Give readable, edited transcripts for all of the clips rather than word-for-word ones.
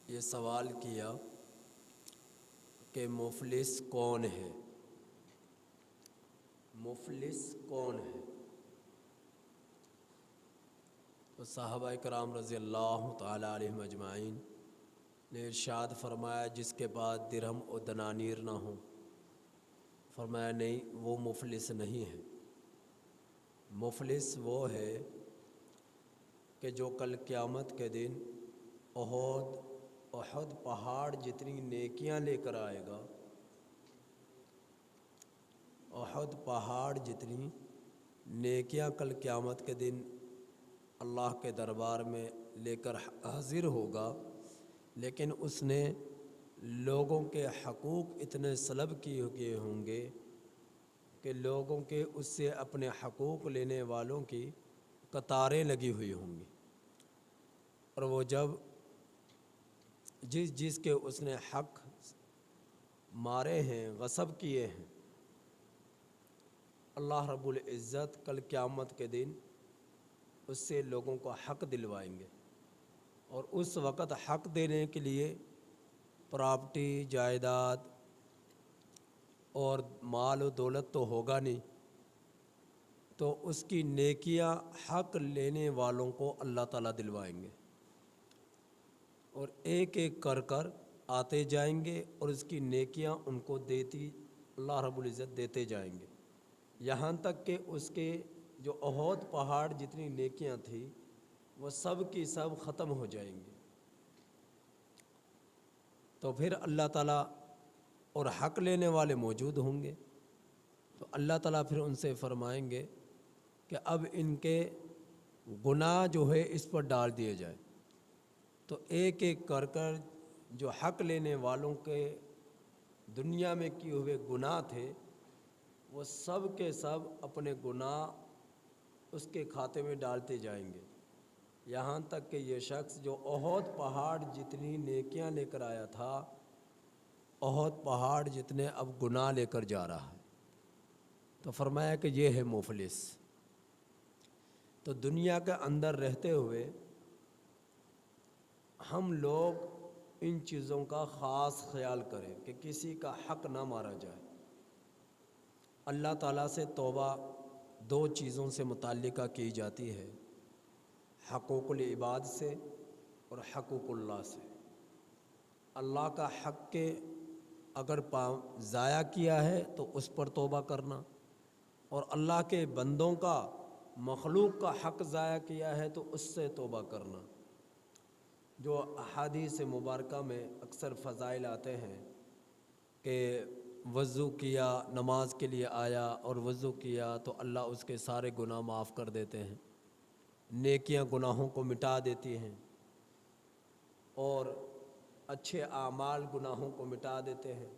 یہ سوال کیا کہ مفلس کون ہے؟ مفلس کون ہے؟ تو صحابہ کرام رضی اللہ تعالیٰ علیہم اجمعین نے ارشاد فرمایا جس کے پاس درہم و دنانیر نہ ہوں، فرمایا نہیں وہ مفلس نہیں ہے۔ مفلس وہ ہے کہ جو کل قیامت کے دن احد پہاڑ جتنی نیکیاں لے کر آئے گا، احد پہاڑ جتنی نیکیاں کل قیامت کے دن اللہ کے دربار میں لے کر حاضر ہوگا، لیکن اس نے لوگوں کے حقوق اتنے سلب کیے ہوں گے کہ لوگوں کے اس سے اپنے حقوق لینے والوں کی قطاریں لگی ہوئی ہوں گی، اور وہ جب جس کے اس نے حق مارے ہیں، غصب کیے ہیں، اللہ رب العزت کل قیامت کے دن اس سے لوگوں کو حق دلوائیں گے، اور اس وقت حق دینے کے لیے پراپرٹی، جائیداد اور مال و دولت تو ہوگا نہیں، تو اس کی نیکیاں حق لینے والوں کو اللہ تعالیٰ دلوائیں گے، اور ایک ایک کر کر آتے جائیں گے اور اس کی نیکیاں ان کو دیتی اللہ رب العزت دیتے جائیں گے، یہاں تک کہ اس کے جو احد پہاڑ جتنی نیکیاں تھیں وہ سب کی سب ختم ہو جائیں گی۔ تو پھر اللہ تعالیٰ اور حق لینے والے موجود ہوں گے، تو اللہ تعالیٰ پھر ان سے فرمائیں گے کہ اب ان کے گناہ جو ہے اس پر ڈال دیے جائیں، تو ایک ایک کر کر جو حق لینے والوں کے دنیا میں کیے ہوئے گناہ تھے وہ سب کے سب اپنے گناہ اس کے کھاتے میں ڈالتے جائیں گے، یہاں تک کہ یہ شخص جو احد پہاڑ جتنی نیکیاں لے کر آیا تھا، احد پہاڑ جتنے اب گناہ لے کر جا رہا ہے، تو فرمایا کہ یہ ہے مفلس۔ تو دنیا کے اندر رہتے ہوئے ہم لوگ ان چیزوں کا خاص خیال کریں کہ کسی کا حق نہ مارا جائے۔ اللہ تعالیٰ سے توبہ دو چیزوں سے متعلقہ کی جاتی ہے، حقوق العباد سے اور حقوق اللہ سے۔ اللہ کا حق کے اگر ضائع کیا ہے تو اس پر توبہ کرنا، اور اللہ کے بندوں کا، مخلوق کا حق ضائع کیا ہے تو اس سے توبہ کرنا۔ جو احادیث مبارکہ میں اکثر فضائل آتے ہیں کہ وضو کیا، نماز کے لیے آیا اور وضو کیا تو اللہ اس کے سارے گناہ معاف کر دیتے ہیں، نیکیاں گناہوں کو مٹا دیتی ہیں، اور اچھے اعمال گناہوں کو مٹا دیتے ہیں۔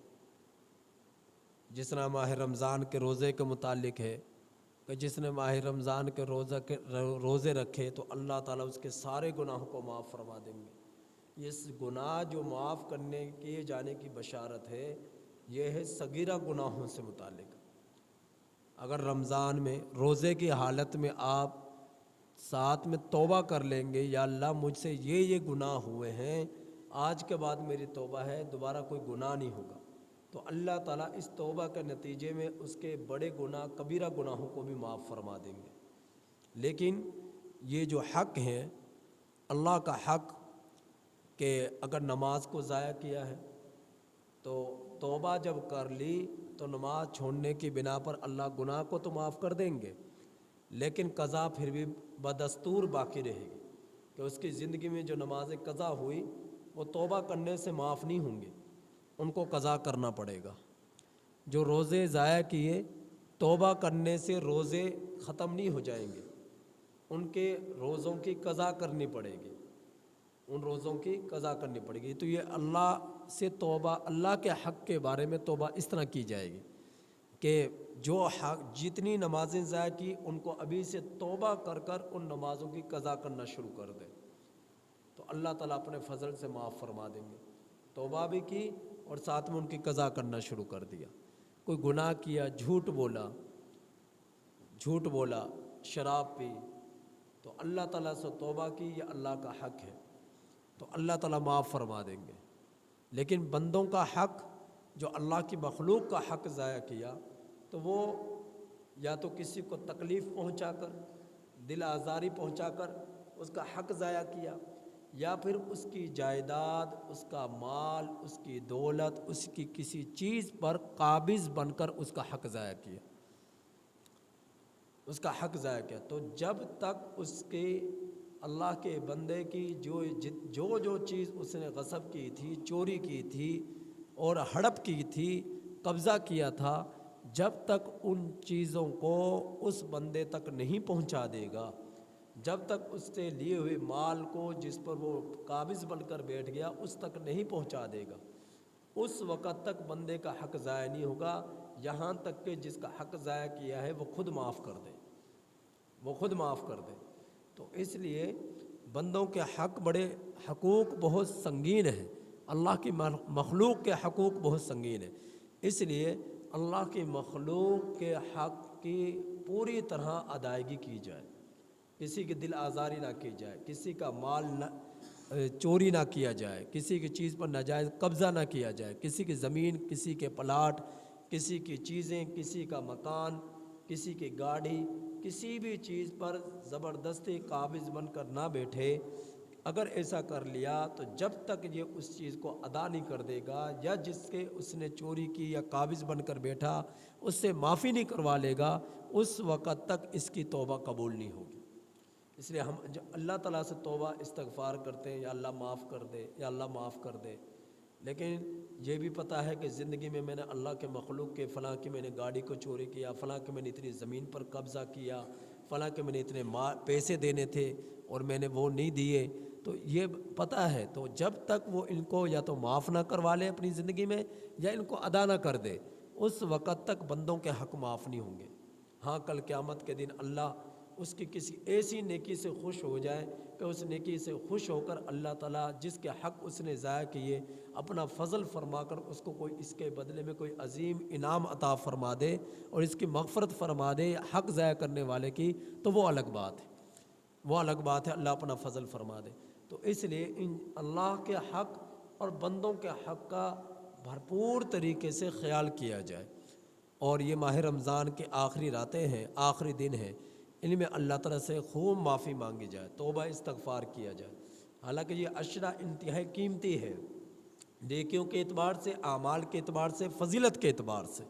جس طرح ماہ رمضان کے روزے کے متعلق ہے کہ جس نے ماہ رمضان کے روزے رکھے تو اللہ تعالیٰ اس کے سارے گناہوں کو معاف فرما دیں گے۔ اس گناہ جو معاف کرنے کیے جانے کی بشارت ہے، یہ ہے صغیرہ گناہوں سے متعلق۔ اگر رمضان میں روزے کی حالت میں آپ ساتھ میں توبہ کر لیں گے، یا اللہ مجھ سے یہ گناہ ہوئے ہیں، آج کے بعد میری توبہ ہے، دوبارہ کوئی گناہ نہیں ہوگا، تو اللہ تعالیٰ اس توبہ کے نتیجے میں اس کے بڑے گناہ، کبیرہ گناہوں کو بھی معاف فرما دیں گے۔ لیکن یہ جو حق ہے، اللہ کا حق، کہ اگر نماز کو ضائع کیا ہے تو توبہ جب کر لی تو نماز چھوڑنے کی بنا پر اللہ گناہ کو تو معاف کر دیں گے، لیکن قضا پھر بھی بدستور باقی رہے گی، کہ اس کی زندگی میں جو نمازیں قضا ہوئی وہ توبہ کرنے سے معاف نہیں ہوں گے، ان کو قضا کرنا پڑے گا۔ جو روزے ضائع کیے، توبہ کرنے سے روزے ختم نہیں ہو جائیں گے، ان کے روزوں کی قضا کرنی پڑے گی، ان روزوں کی قضا کرنی پڑے گی۔ تو یہ اللہ سے توبہ، اللہ کے حق کے بارے میں توبہ اس طرح کی جائے گی کہ جو حق جتنی نمازیں ضائع کی ان کو ابھی سے توبہ کر کر ان نمازوں کی قضا کرنا شروع کر دیں، تو اللہ تعالیٰ اپنے فضل سے معاف فرما دیں گے۔ توبہ بھی کی اور ساتھ میں ان کی قضا کرنا شروع کر دیا۔ کوئی گناہ کیا، جھوٹ بولا، شراب پی، تو اللہ تعالیٰ سے توبہ کی، یہ اللہ کا حق ہے، تو اللہ تعالیٰ معاف فرما دیں گے۔ لیکن بندوں کا حق، جو اللہ کی مخلوق کا حق ضائع کیا، تو وہ یا تو کسی کو تکلیف پہنچا کر، دل آزاری پہنچا کر اس کا حق ضائع کیا، یا پھر اس کی جائیداد، اس کا مال، اس کی دولت، اس کی کسی چیز پر قابض بن کر اس کا حق ضائع کیا، اس کا حق ضائع کیا۔ تو جب تک اس کے اللہ کے بندے کی جو چیز اس نے غصب کی تھی، چوری کی تھی اور ہڑپ کی تھی، قبضہ کیا تھا، جب تک ان چیزوں کو اس بندے تک نہیں پہنچا دے گا، جب تک اس سے لیے ہوئے مال کو جس پر وہ قابض بن کر بیٹھ گیا اس تک نہیں پہنچا دے گا، اس وقت تک بندے کا حق ضائع نہیں ہوگا، یہاں تک کہ جس کا حق ضائع کیا ہے وہ خود معاف کر دے، وہ خود معاف کر دے۔ تو اس لیے بندوں کے حق بڑے، حقوق بہت سنگین ہیں، اللہ کی مخلوق کے حقوق بہت سنگین ہیں، اس لیے اللہ کی مخلوق کے حق کی پوری طرح ادائیگی کی جائے، کسی کی دل آزاری نہ کی جائے، کسی کا مال چوری نہ کیا جائے، کسی کی چیز پر ناجائز قبضہ نہ کیا جائے، کسی کی زمین، کسی کے پلاٹ، کسی کی چیزیں، کسی کا مکان، کسی کی گاڑی، کسی بھی چیز پر زبردستی قابض بن کر نہ بیٹھے۔ اگر ایسا کر لیا تو جب تک یہ اس چیز کو ادا نہیں کر دے گا، یا جس کے اس نے چوری کی یا قابض بن کر بیٹھا اس سے معافی نہیں کروا لے گا، اس وقت تک اس کی توبہ قبول نہیں ہوگی۔ اس لیے ہم اللہ تعالیٰ سے توبہ استغفار کرتے ہیں، یا اللہ معاف کر دے، یا اللہ معاف کر دے، لیکن یہ بھی پتہ ہے کہ زندگی میں نے اللہ کے مخلوق کے فلاں کی میں نے گاڑی کو چوری کیا، فلاں کہ میں نے اتنی زمین پر قبضہ کیا، فلاں کہ میں نے اتنے پیسے دینے تھے اور میں نے وہ نہیں دیے، تو یہ پتہ ہے۔ تو جب تک وہ ان کو یا تو معاف نہ کروا لے اپنی زندگی میں، یا ان کو ادا نہ کر دے، اس وقت تک بندوں کے حق معاف نہیں ہوں گے۔ ہاں، کل قیامت کے دن اللہ اس کی کسی ایسی نیکی سے خوش ہو جائے کہ اس نیکی سے خوش ہو کر اللہ تعالیٰ جس کے حق اس نے ضائع کیے اپنا فضل فرما کر اس کو کوئی اس کے بدلے میں کوئی عظیم انعام عطا فرما دے اور اس کی مغفرت فرما دے حق ضائع کرنے والے کی، تو وہ الگ بات ہے، وہ الگ بات ہے، اللہ اپنا فضل فرما دے۔ تو اس لیے ان اللہ کے حق اور بندوں کے حق کا بھرپور طریقے سے خیال کیا جائے، اور یہ ماہ رمضان کے آخری راتیں ہیں، آخری دن ہیں، ان میں اللہ تعالیٰ سے خوب معافی مانگی جائے، توبہ استغفار کیا جائے۔ حالانکہ یہ عشرہ انتہائی قیمتی ہے، نیکیوں کے اعتبار سے، اعمال کے اعتبار سے، فضیلت کے اعتبار سے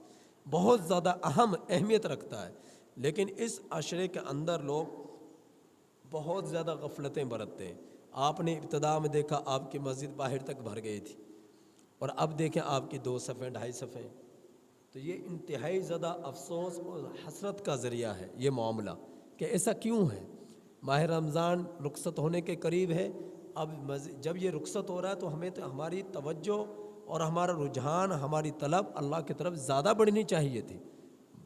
بہت زیادہ اہم اہمیت رکھتا ہے، لیکن اس عشرے کے اندر لوگ بہت زیادہ غفلتیں برتتے ہیں۔ آپ نے ابتدا میں دیکھا آپ کی مسجد باہر تک بھر گئی تھی، اور اب دیکھیں آپ کی 2 صفیں 2.5 صفیں، تو یہ انتہائی زیادہ افسوس اور حسرت کا ذریعہ ہے یہ معاملہ، کہ ایسا کیوں ہے؟ ماہ رمضان رخصت ہونے کے قریب ہے، اب جب یہ رخصت ہو رہا ہے تو ہمیں تو ہماری توجہ اور ہمارا رجحان، ہماری طلب اللہ کی طرف زیادہ بڑھنی چاہیے تھی،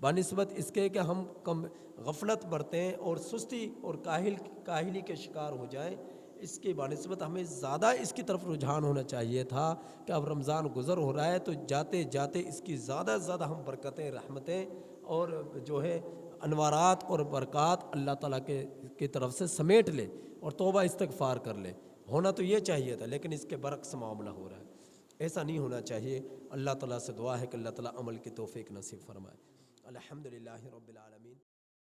بنسبت اس کے کہ ہم کم غفلت برتیں اور سستی اور کاہلی کے شکار ہو جائیں، اس کی بنسبت ہمیں زیادہ اس کی طرف رجحان ہونا چاہیے تھا کہ اب رمضان گزر ہو رہا ہے تو جاتے جاتے اس کی زیادہ سے زیادہ ہم برکتیں، رحمتیں اور جو ہے انوارات اور برکات اللہ تعالیٰ کی طرف سے سمیٹ لیں اور توبہ استغفار کر لیں۔ ہونا تو یہ چاہیے تھا، لیکن اس کے برعکس معاملہ ہو رہا ہے، ایسا نہیں ہونا چاہیے۔ اللہ تعالیٰ سے دعا ہے کہ اللہ تعالیٰ عمل کی توفیق نصیب فرمائے۔ الحمدللہ رب العالمین۔